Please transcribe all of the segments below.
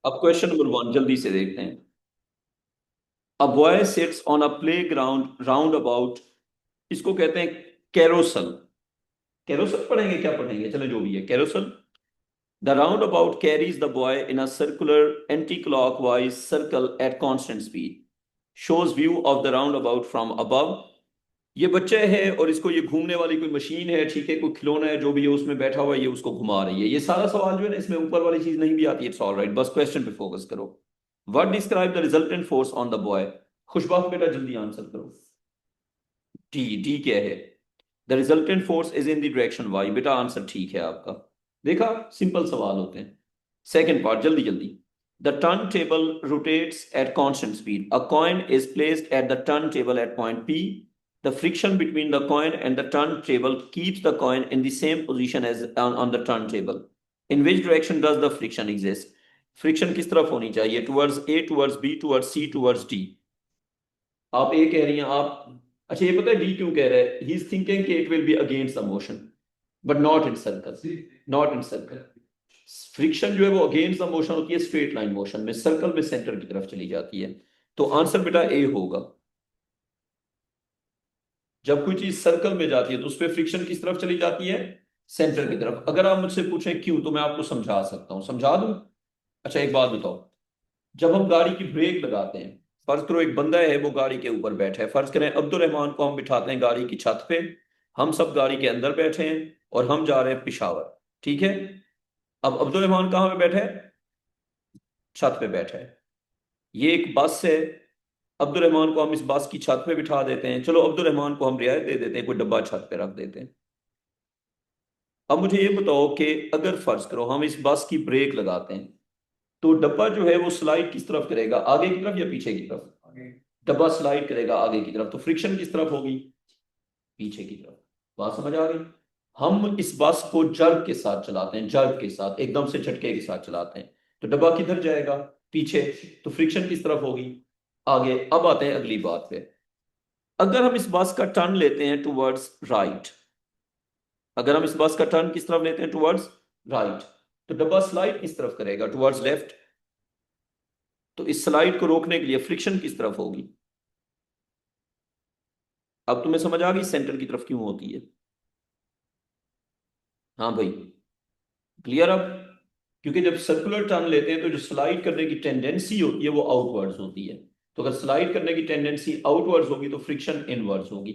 अब question number 1 जल्दी से देखते हैं। A boy sits on a play ground round about, इसको कहते हैं कैरोसल। कैरोसल पढ़ेंगे, क्या पढ़ेंगे, चलो जो भी है carousel. The round about carries the boy in a circular anti clockwise circle eight constant speed, shows view of the round about from above. ये बच्चा है और इसको ये घूमने वाली कोई मशीन है, ठीक है, कोई खिलौना है, जो भी है उसमें बैठा हुआ है, ये उसको घुमा रही है। ये सारा सवाल जो है ना, इसमें ऊपर वाली चीज नहीं भी आती, इट्स ऑल राइट, बस क्वेश्चन पे फोकस करो। What describe the resultant force on the boy. खुशबाक बेटा जल्दी आंसर करो। डी, डी क्या है? The resultant force is in the direction Y. बेटा आंसर ठीक है आपका। देखा, सिंपल सवाल होते हैं। सेकेंड पार्ट जल्दी जल्दी। The turn table rotates at constant speed, a coin is placed at the turn table at point P. The friction between the coin and the turntable keeps the coin in the same position as on the turntable. In which direction does the friction exist? Friction किस तरफ होनी चाहिए? Towards A, towards B, towards C, towards D. आप A कह रही हैं आप। अच्छा, ये पता है डी क्यों कह रहे हैं? ही इज थिंकिंग कि it will be against the motion, but not in circle. Not in circle. Friction जो है वो अगेंस्ट द मोशन होती है स्ट्रेट लाइन मोशन में, सर्कल में सेंटर की तरफ चली जाती है। तो आंसर बेटा ए होगा। जब कोई चीज सर्कल में जाती है तो उस पर फ्रिक्शन किस तरफ चली जाती है? सेंटर की तरफ। अगर आप मुझसे पूछें क्यों, तो मैं आपको समझा सकता हूं, समझा दूं। अच्छा एक बात बताओ, जब हम गाड़ी की ब्रेक लगाते हैं, फर्ज करो एक बंदा है वो गाड़ी के ऊपर बैठा है, फर्ज करें अब्दुल रहमान को हम बिठाते हैं गाड़ी की छत पे। हम सब गाड़ी के अंदर बैठे हैं और हम जा रहे हैं पिशावर, ठीक है। अब अब्दुल रहमान कहाँ पे बैठा है? छत पे बैठा है। ये एक बस है, अब्दुल रहमान को हम इस बस की छत पे बिठा देते हैं, चलो अब्दुल रहमान को हम रियायत दे देते हैं, कोई डब्बा छत पे रख देते हैं। अब मुझे ये बताओ कि अगर फर्ज करो हम इस बस की ब्रेक लगाते हैं, तो डब्बा जो है वो स्लाइड किस तरफ करेगा, आगे की तरफ या पीछे की तरफ? डब्बा स्लाइड करेगा आगे की तरफ, तो फ्रिक्शन किस तरफ होगी? पीछे की तरफ। बात समझ आ गई? हम इस बस को जर्क के साथ चलाते हैं, जर्क के साथ, एकदम से झटके के साथ चलाते हैं, तो डब्बा किधर जाएगा? पीछे। तो फ्रिक्शन किस तरफ होगी? आगे। अब आते हैं अगली बात पे। अगर हम इस बस का टर्न लेते हैं टुवर्ड्स राइट, अगर हम इस बस का टर्न किस तरफ लेते हैं? Towards right. तो डब्बा स्लाइड किस तरफ करेगा? Towards left. तो इस स्लाइड को रोकने के लिए फ्रिक्शन किस तरफ होगी? अब तुम्हें समझ आ गई सेंटर की तरफ क्यों होती है? हाँ भाई, क्लियर अब? क्योंकि जब सर्कुलर टर्न लेते हैं तो जो स्लाइड करने की टेंडेंसी होती है वो आउटवर्ड्स होती है। तो अगर स्लाइड करने की टेंडेंसी आउटवर्ड्स होगी तो फ्रिक्शन इनवर्ड्स होगी।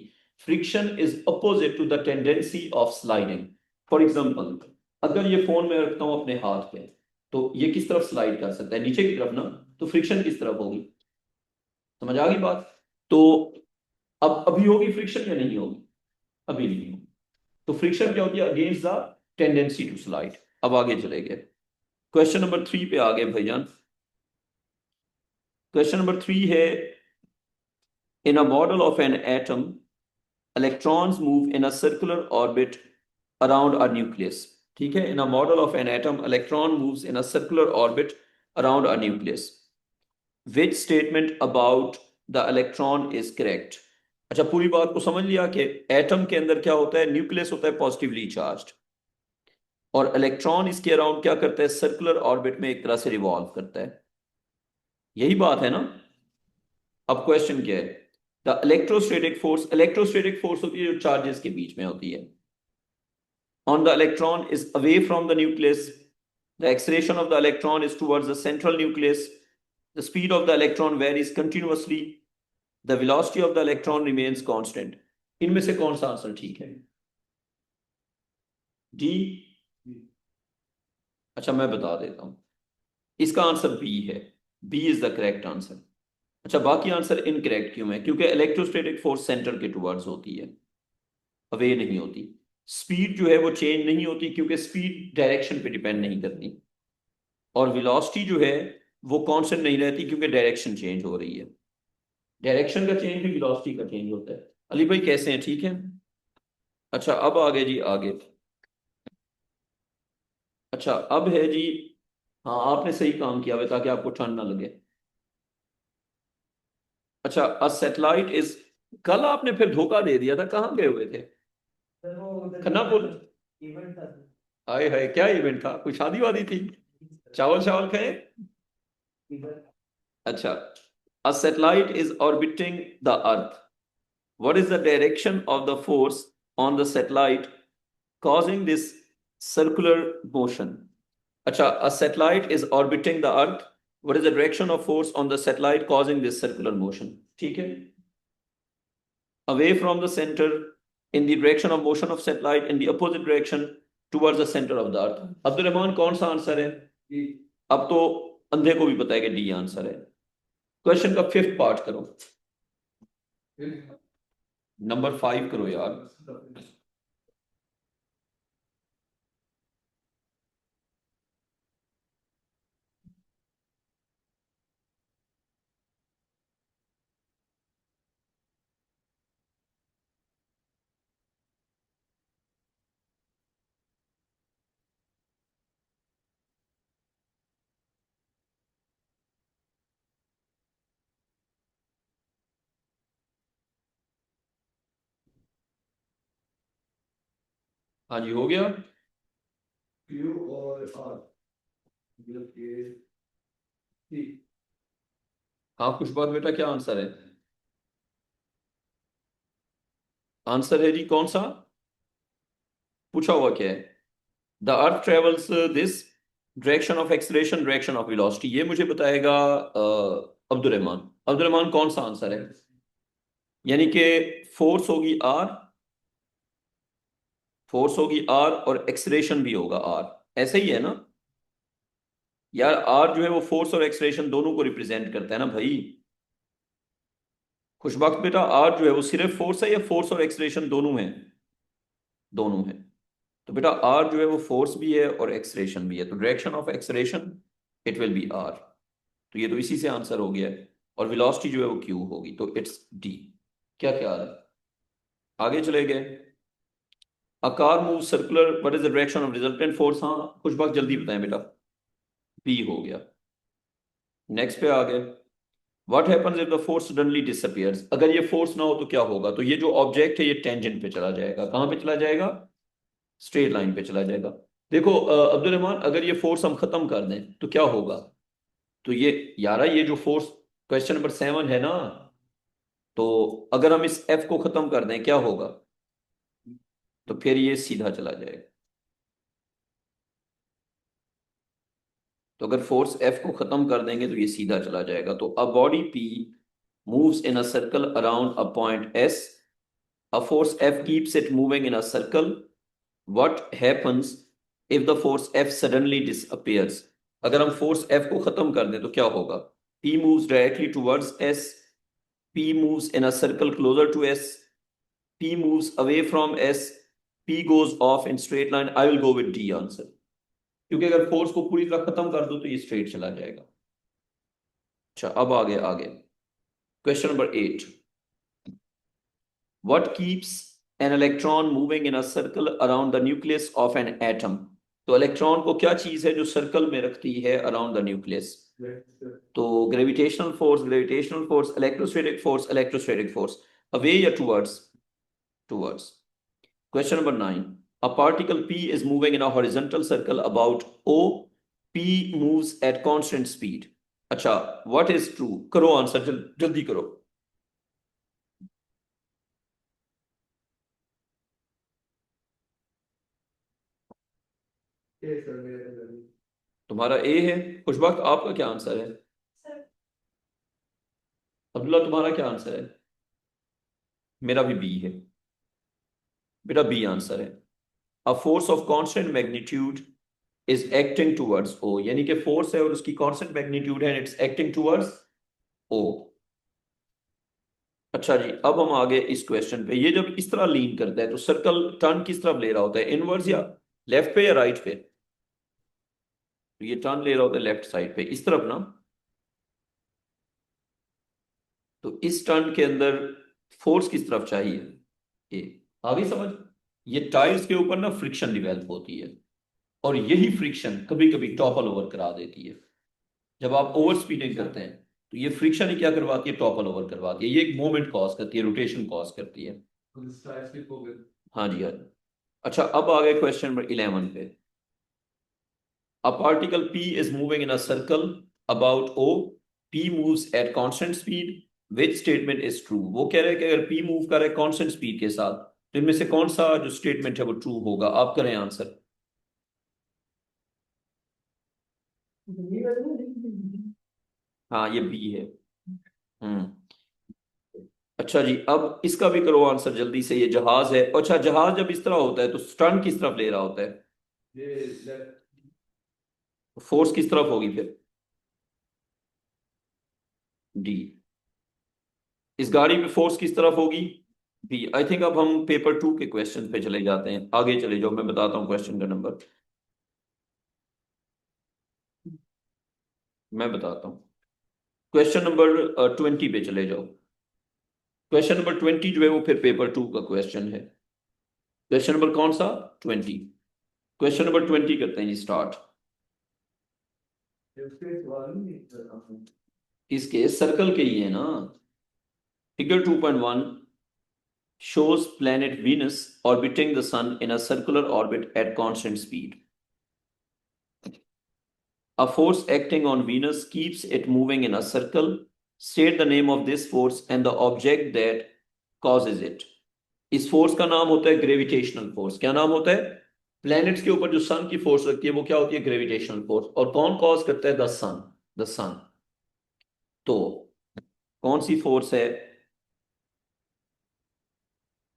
Friction is opposite to the tendency of sliding. For example, अगर ये फोन में रखता हूं अपने हाथ पे, तो ये किस तरफ स्लाइड कर सकता है? नीचे की तरफ ना। तो फ्रिक्शन किस तरफ होगी? समझ आ गई बात? तो अब अभी होगी फ्रिक्शन या नहीं होगी? अभी नहीं होगी। तो फ्रिक्शन क्या होती है? Against the tendency to slide. अब आगे चले गए, क्वेश्चन नंबर 3 पे आ गए भाईजान। क्वेश्चन नंबर 3 है, in a model of an atom, electrons move in a circular orbit around a nucleus. ठीक है, in a model of an atom electron moves in a circular orbit around a nucleus, which statement about the electron is correct. अच्छा, पूरी बात को समझ लिया कि atom के अंदर क्या होता है? न्यूक्लियस होता है पॉजिटिवली चार्ज्ड, और इलेक्ट्रॉन इसके अराउंड क्या करता है? सर्कुलर ऑर्बिट में एक तरह से रिवॉल्व करता है। यही बात है ना? अब क्वेश्चन क्या है? The electrostatic force, electrostatic force होती है जो चार्जेस के बीच में होती है, on the electron is away from the nucleus, the acceleration of the electron is towards the central nucleus, the speed of the electron varies continuously, the velocity of the electron remains constant. इनमें से कौन सा answer ठीक है? D. अच्छा मैं बता देता हूं, इसका आंसर बी है। B is the correct answer. अच्छा, बाकी आंसर इनकरेक्ट क्यों है? क्योंकि इलेक्ट्रोस्टैटिक फोर्स सेंटर के टुवर्ड्स होती है, अवे नहीं होती। स्पीड जो है वो चेंज नहीं होती क्योंकि स्पीड डायरेक्शन पे डिपेंड नहीं करती, और वेलोसिटी जो है वो कांस्टेंट नहीं रहती क्योंकि डायरेक्शन चेंज हो रही है। डायरेक्शन का चेंज भी वेलोसिटी का चेंज होता है। अली भाई कैसे हैं, ठीक है? अच्छा अब आगे जी, आगे। अच्छा अब है जी, हाँ आपने सही काम किया हुआ ताकि आपको ठंड ना लगे। अच्छा, अ सैटेलाइट इज, कल आपने फिर धोखा दे दिया था, कहाँ गए हुए थे? खन्ना बोल। हाय हाय, क्या इवेंट था? कोई शादी वादी थी? चावल चावल खाए? अच्छा, a satellite is orbiting the earth. What is the direction of the force on the satellite causing this circular motion? अच्छा, a satellite is orbiting the earth. What is the direction of force on the satellite causing this circular motion? ठीक है, away from the center, in the direction of motion of satellite, in the opposite direction towards the center of the earth. Abdul Rahman कौन सा answer है? अब तो अंधे को भी पता है कि डी आंसर है। क्वेश्चन का फिफ्थ पार्ट करो, नंबर 5 करो यार। हाँ जी, हो गया। क्यू और आर, हाँ खुशबात बेटा, क्या आंसर है? आंसर है जी कौन सा? पूछा हुआ क्या है? The earth travels this direction of acceleration, direction of velocity, ये मुझे बताएगा अब्दुल रहमान। अब्दुल रहमान कौन सा आंसर है? यानी कि फोर्स होगी आर, फोर्स होगी आर और एक्सलेशन भी होगा आर, ऐसे ही है ना यार? आर जो है वो फोर्स और एक्सलेशन दोनों को रिप्रेजेंट करता है ना भाई। खुशबख्त बेटा, आर जो है वो सिर्फ फोर्स है या फोर्स और एक्सलेशन दोनों है? दोनों है। तो बेटा आर जो है वो फोर्स भी है और एक्सलेशन भी है, तो direction of acceleration it will be R. तो ये तो इसी से आंसर हो गया है। और वेलोसिटी जो है वो क्यू होगी, तो इट्स डी। क्या ख्याल है? आगे चले गए। A car move circular, what is the direction of resultant force? हाँ खुशबख्त जल्दी बताएं बेटा। बी हो गया। नेक्स्ट पे आ गए। What happens if the force suddenly disappears? अगर ये फोर्स ना हो तो क्या होगा? तो ये जो ऑब्जेक्ट है ये टेंजेंट पे चला जाएगा। कहां पे चला जाएगा? स्ट्रेट लाइन पे चला जाएगा। देखो अब्दुल रहमान, अगर ये फोर्स हम खत्म कर दें तो क्या होगा? तो ये यारा, ये जो फोर्स क्वेश्चन नंबर 7 है ना, तो अगर हम इस एफ को खत्म कर दें क्या होगा? तो फिर ये सीधा चला जाएगा। तो अगर फोर्स एफ को खत्म कर देंगे तो ये सीधा चला जाएगा। तो a body P moves in a circle around a point S, a force F keeps it moving in a circle. What happens if the force F suddenly disappears? अगर हम फोर्स एफ को खत्म कर दें तो क्या होगा? P moves directly towards S, P moves in a circle closer to S, P moves away from S, P goes off in straight line. I will go with D answer, क्योंकि अगर force को पूरी तरह खत्म कर दो तो ये स्ट्रेट चला जाएगा। अच्छा, अब आगे आगे question number 8। What keeps an electron moving in a circle around the nucleus of an atom? तो इलेक्ट्रॉन को क्या चीज है जो सर्कल में रखती है अराउंड द न्यूक्लियस? तो gravitational force, gravitational force, electrostatic force, electrostatic force. Away या towards? Towards. Question number 9. A particle P is moving in a horizontal circle about O. P moves at constant speed. अच्छा, what is true? करो answer, जल्दी करो। तुम्हारा ए है। खुशबख्त आपका क्या answer है? अब्दुल्ला तुम्हारा क्या आंसर है? मेरा भी बी है बेटा, बी आंसर है। A force of constant magnitude is acting towards O, यानी कि फोर्स है और उसकी कांस्टेंट मैग्नीट्यूड है, इट्स एक्टिंग टुवर्ड्स ओ। अच्छा जी, अब हम आगे इस क्वेश्चन पे। ये जब इस तरह लीन करता है तो सर्कल टर्न किस तरफ ले रहा होता है? इनवर्स या लेफ्ट पे या राइट पे? तो ये टर्न ले रहा होता है लेफ्ट साइड पे, इस तरफ ना। तो इस टर्न के अंदर फोर्स किस तरफ चाहिए? ये आगे समझ। ये टायर्स के ऊपर ना फ्रिक्शन डिवेल्प होती है, और यही फ्रिक्शन कभी कभी टॉपल ओवर करा देती है। जब आप ओवर स्पीडिंग करते हैं तो ये फ्रिक्शन ही क्या करवाती है? टॉपल ओवर करवाती है। ये एक मोमेंट कॉज करती है, रोटेशन कॉज करती है। हाँ जी, हाँ जी। अच्छा, अब आ गए क्वेश्चन नंबर 11 पे। A particle P is moving in a circle about O P moves at constant speed, which statement is true. वो कह रहे हैं कि अगर पी मूव कर रहा है कांस्टेंट स्पीड के साथ तो इनमें से कौन सा जो स्टेटमेंट है वो ट्रू होगा। आप करें आंसर। हाँ ये बी है। हम्म। अच्छा जी, अब इसका भी करो आंसर जल्दी से। ये जहाज है। अच्छा, जहाज जब इस तरह होता है तो स्टर्न किस तरफ ले रहा होता है, फोर्स किस तरफ होगी फिर। डी। इस गाड़ी में फोर्स किस तरफ होगी, बी। आई थिंक अब हम पेपर 2 के क्वेश्चन पे चले जाते हैं। आगे चले जाओ, मैं बताता हूँ क्वेश्चन का नंबर। मैं बताता हूँ। क्वेश्चन नंबर 20 पे चले जाओ। क्वेश्चन नंबर 20 जो है वो फिर पेपर 2 का क्वेश्चन है। क्वेश्चन नंबर कौन सा, 20। क्वेश्चन नंबर 20 करते हैं जी स्टार्ट। इसके सर्कल के ही है ना। Figure 2.1 shows planet Venus orbiting the sun in a circular orbit at constant speed. A force acting on Venus keeps it moving in a circle. State the name of this force and the object that causes it. इस force का नाम होता है gravitational force. क्या नाम होता है। Planets के ऊपर जो सन की फोर्स लगती है वो क्या होती है, ग्रेविटेशनल फोर्स। और कौन कॉज करता है, द सन। द सन। तो कौन सी फोर्स है,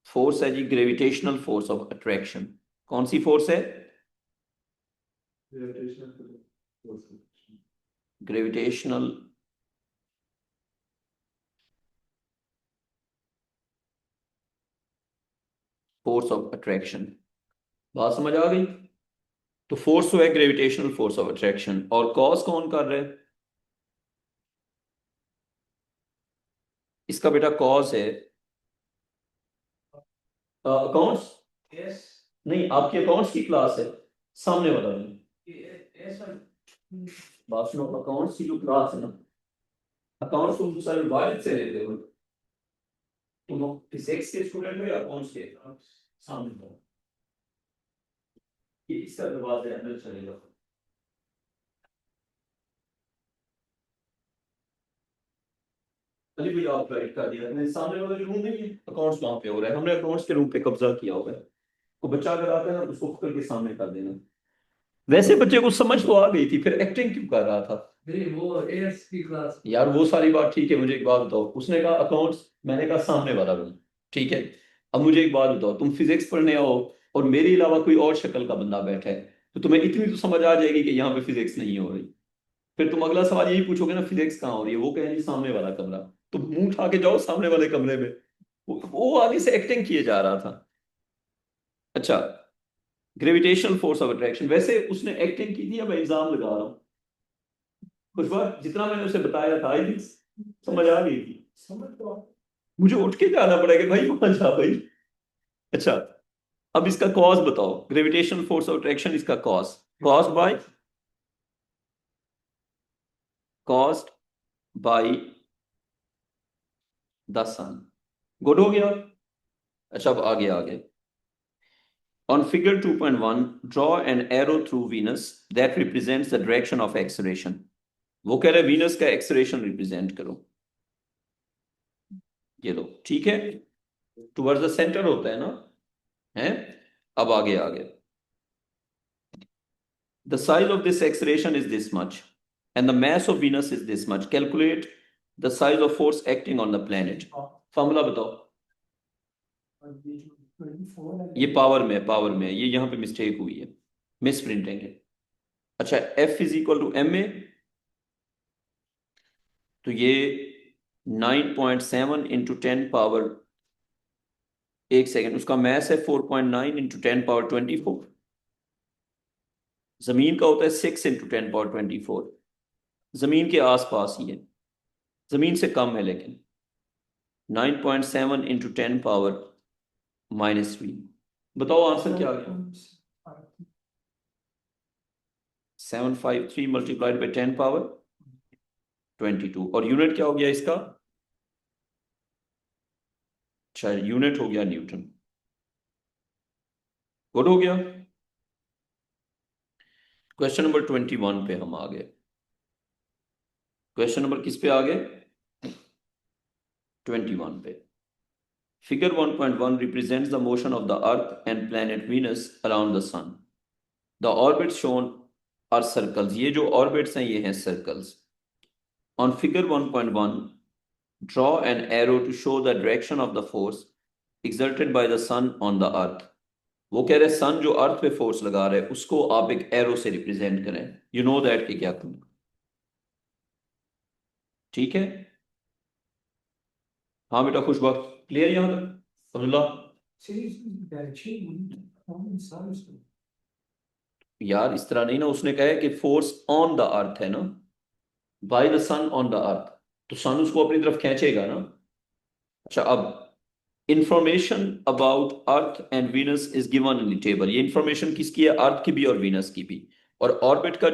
फोर्स है जी ग्रेविटेशनल फोर्स ऑफ अट्रैक्शन। कौन सी फोर्स है, ग्रेविटेशनल फोर्स ऑफ अट्रैक्शन। बात समझ आ गई। तो फोर्स तो है ग्रेविटेशनल फोर्स ऑफ अट्रैक्शन, और कॉज कौन कर रहा है, इसका बेटा कॉज है अकाउंट्स। नहीं, आपकी अकाउंट्स की क्लास है, सामने वाला नहीं। बात सुनो, अकाउंट्स की जो क्लास है ना, अकाउंट्स तुम सर वाइड से लेते हो, तुम फिजिक्स के स्टूडेंट हो या अकाउंट्स के, सामने हो। ये इसका दरवाजा अंदर चलेगा। अली भैया आप गाइड कर दिया, मेरे सामने वाला जो रूम है ये अकाउंट्स वहां पे हो रहा है, हमने अकाउंट्स के रूम पे कब्जा किया हुआ है। को बच्चा अगर आता है ना उसको पकड़ के सामने कर देना। वैसे बच्चे को समझ तो आ गई थी, फिर एक्टिंग क्यों कर रहा था। नहीं वो एएस की क्लास यार, वो सारी बात ठीक है। मुझे एक बात बताओ, उसने कहा अकाउंट्स, मैंने कहा सामने वाला रूम। ठीक है। अब मुझे एक बात बताओ, तुम फिजिक्स पढ़ने आओ और मेरे अलावा कोई और शक्ल का बंदा बैठा है तो तुम्हें इतनी तो समझ आ जाएगी कि यहाँ पे फिजिक्स नहीं हो रही। फिर तुम अगला सवाल यही पूछोगे ना, फिजिक्स कहाँ हो रही है, वो कहेंगे सामने वाला कमरा। तो मुंह उठा के जाओ सामने वाले कमरे में। वो आगे से एक्टिंग किए जा रहा था। अच्छा, ग्रेविटेशनल फोर्स ऑफ अट्रैक्शन, वैसे उसने एक्टिंग की थी या मैं इल्जाम लगा रहा हूँ। कुछ बात जितना मैंने उसे बताया था आई थिंक समझ आ गई थी। समझ तो मुझे उठ के जाना पड़ेगा भाई, वहां जा भाई। अच्छा, अब इसका कॉज बताओ, ग्रेविटेशनल फोर्स ऑफ अट्रैक्शन, इसका cause, cause by, caused by the sun. Good हो गया। अच्छा, अब आगे आगे। On figure 2.1, draw an arrow through Venus that represents the direction of acceleration. वो कह रहे हैं वीनस का एक्सलेशन रिप्रेजेंट करो। ये लो, ठीक है, टुवर्ड्स द सेंटर होता है ना, है। अब आगे आगे। The size of this acceleration is this much, and the mass of Venus is this much. Calculate the size of force acting on the planet. Formula बताओ। ये पावर में, पावर में ये यहाँ पे मिस्टेक हुई है, मिस प्रिंटिंग है। अच्छा, F is equal to M A, तो ये 9.7 इंटू 10 पावर, एक सेकेंड, उसका मैस है 4.9 इंटू 10 पावर 24। जमीन का होता है 6 इंटू 10 पावर 24। जमीन के आसपास ही है, जमीन से कम है लेकिन। 9.7 इंटू 10 पावर-3। बताओ आंसर क्या आ गया। 753 मल्टीप्लाइड बाई 10 पावर 22। और यूनिट क्या हो गया इसका, अच्छा यूनिट हो गया न्यूटन। गुड हो गया। क्वेश्चन नंबर 21 पे हम आ गए। क्वेश्चन नंबर किस पे आ गए? 21 पे। Figure 1.1 represents the motion of the Earth and planet Venus around the Sun. The orbits shown are circles. ये जो orbits हैं ये हैं circles. On figure 1.1, draw an arrow to show the direction of the force exerted by the sun on the earth. वो कह रहे सन जो अर्थ पे फोर्स लगा रहे हैं उसको आप एक एरो से रिप्रेजेंट करें। यू नो दैट कि क्या करना। ठीक है। हाँ बेटा खुश वक्त क्लियर यहाँ तक अब्दुल्ला? यार इस तरह नहीं ना, उसने कहा है कि फोर्स ऑन द अर्थ है ना, by the sun on the earth, तो सन उसको अपनी तरफ खींचेगा ना। अच्छा अब information about earth and Venus is given in the table. ये इंफॉर्मेशन किसकी है? अर्थ की भी और वीनस की भी। और ऑर्बिट का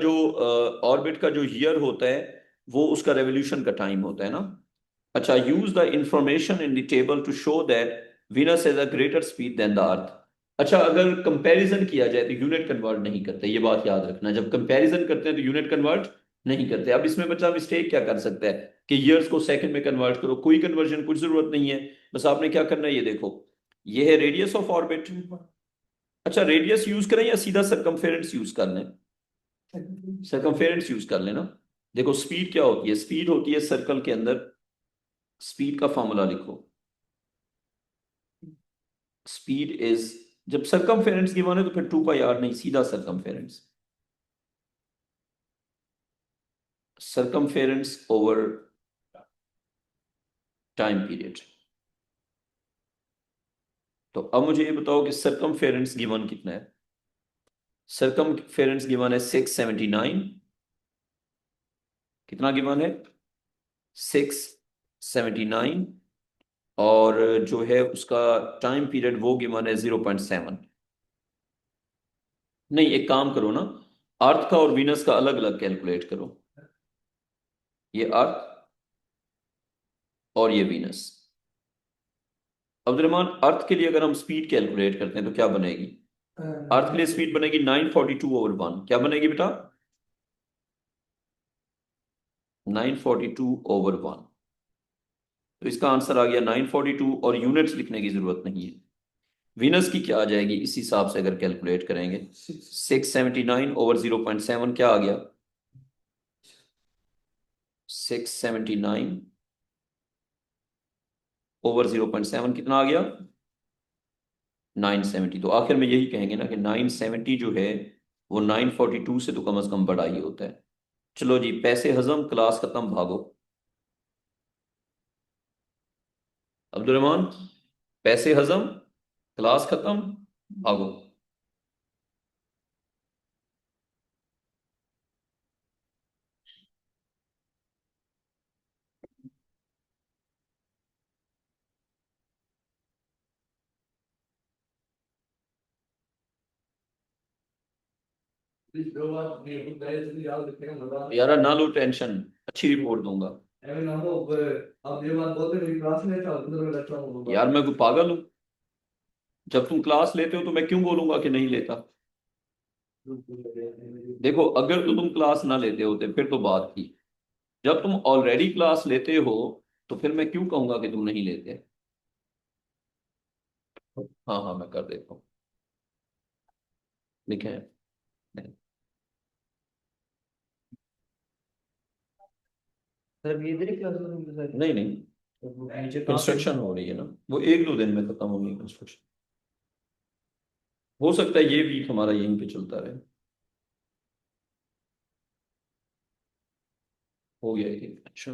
जो ईयर होता है वो उसका रेवोल्यूशन का टाइम होता है ना। अच्छा, use the information in the table to show that Venus has a greater speed than the earth. अच्छा, अगर कंपैरिजन किया जाए तो यूनिट कन्वर्ट नहीं करते, ये बात याद रखना। जब कंपैरिजन करते हैं तो यूनिट कन्वर्ट नहीं करते। अब इसमें बच्चा मिस्टेक क्या कर सकता है कि ईयर्स को सेकंड में कन्वर्ट करो? कोई कन्वर्जन कुछ जरूरत नहीं है। बस आपने क्या करना है, ये देखो, ये है रेडियस ऑफ ऑर्बिट। अच्छा, रेडियस यूज करें या सीधा सरकमफेरेंस यूज कर लें? सरकमफेरेंस यूज कर लेना। देखो स्पीड क्या होती है, स्पीड होती है सर्कल के अंदर, स्पीड का फॉर्मूला लिखो। स्पीड इज, जब सरकमफेरेंस गिवन है तो फिर 2 पाई r नहीं, सीधा circumference. Circumference over time period. तो अब मुझे ये बताओ कि सरकमफेरेंस गिवन कितना है? सरकमफेरेंस गिवन है 679। कितना गिवन है? 679। और जो है उसका टाइम पीरियड वो गिवन है 0.7। नहीं, एक काम करो ना, अर्थ का और वीनस का अलग अलग कैलकुलेट करो। ये अर्थ और ये वीनस। अब्दुलरहमान, अर्थ के लिए अगर हम स्पीड कैलकुलेट करते हैं तो क्या बनेगी? अर्थ के लिए स्पीड बनेगी 942/1। क्या बनेगी बेटा? 942/1। तो इसका आंसर आ गया 942, और यूनिट्स लिखने की जरूरत नहीं है। वीनस की क्या आ जाएगी इस हिसाब से अगर कैलकुलेट करेंगे? 679/0.7 क्या आ गया? 679/0.7 कितना आ गया? 970। तो आखिर में यही कहेंगे ना कि 970 जो है वो 942 से तो कम अज कम बड़ा ही होता है। चलो जी, पैसे हजम, क्लास खत्म, भागो। अब्दुलरहमान, पैसे हजम, क्लास खत्म, भागो। यार ना लो टेंशन, अच्छी रिपोर्ट दूंगा। यार मैं कोई पागल हूँ? जब तुम क्लास लेते हो तो मैं क्यों बोलूंगा कि नहीं लेता? देखो, अगर तो तुम क्लास ना लेते होते फिर तो बात थी। जब तुम ऑलरेडी क्लास लेते हो तो फिर मैं क्यों कहूंगा कि तुम नहीं लेते? हाँ हाँ, मैं कर देता हूँ। लिखे हैं? सर ये इधर ही क्लास में सर नहीं नहीं, नीचे कंस्ट्रक्शन हो रही है ना, वो 1-2 दिन में खत्म होगी कंस्ट्रक्शन। हो सकता है ये वीक हमारा यहीं पे चलता रहे। हो गया ये, अच्छा।